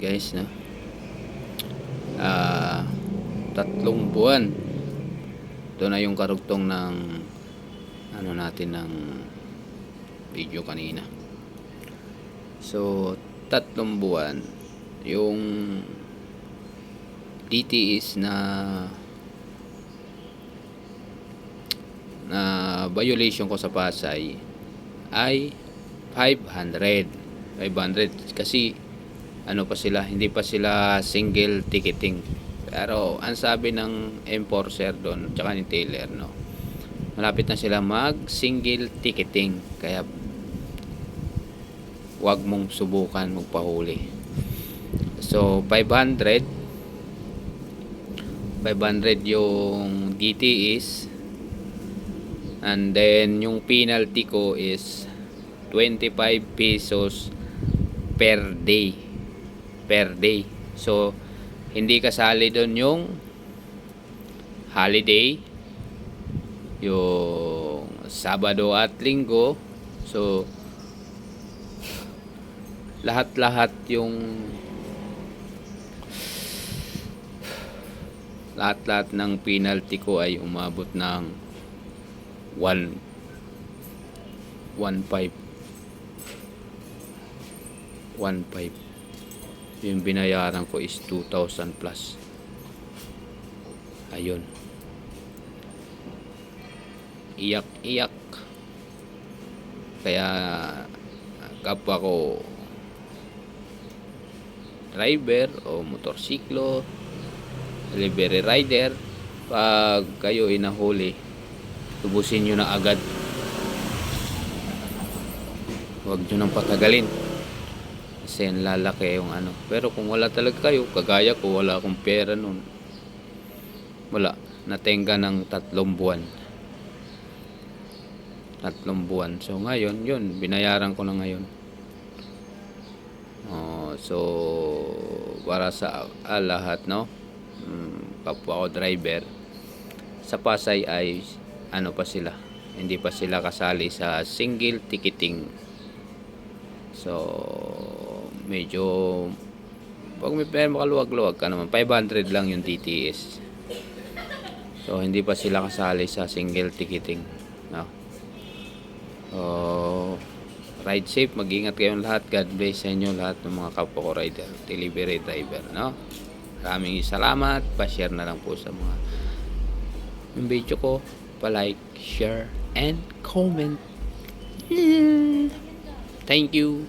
guys, no? 3 buwan. Ito na yung karugtong ng ano natin ng video kanina. So 3 buwan yung DTS na violation ko sa Pasay ay 500 kasi ano pa sila, hindi pa sila single ticketing. Pero ang sabi ng enforcer doon tsaka ni Taylor, no, malapit na sila mag single ticketing, kaya wag mong subukan magpahuli. So 500 yung DTS, and then yung penalty ko is 25 pesos per day. So hindi kasali doon yung holiday, yung Sabado at Linggo. So lahat ng penalty ko ay umabot ng 1.5. Yung binayaran ko is 2,000 plus. Ayun, iyak kaya kapwa ko driver o motorsiklo, delivery rider, pag kayo inahuli, tubusin nyo na agad, huwag nyo nang patagalin kasi lalaki yung ano. Pero kung wala talaga kayo, kagaya ko, wala akong pera nun, wala, natenga ng 3 buwan. So ngayon yun, binayaran ko na ngayon. So para sa lahat, no, kapwa ko driver sa Pasay ay ano pa sila, hindi pa sila kasali sa single ticketing. So medyo pag may pera, makaluwag-luwag ka naman. 500 lang yung DTS. So hindi pa sila kasali sa single ticketing, no? Ride safe, mag-ingat kayong lahat. God bless sa inyo lahat ng mga kapwa ko rider, delivery driver, no? Maraming salamat. Pa-share na lang po sa mga yung video ko, pa-like, share and comment. Thank you.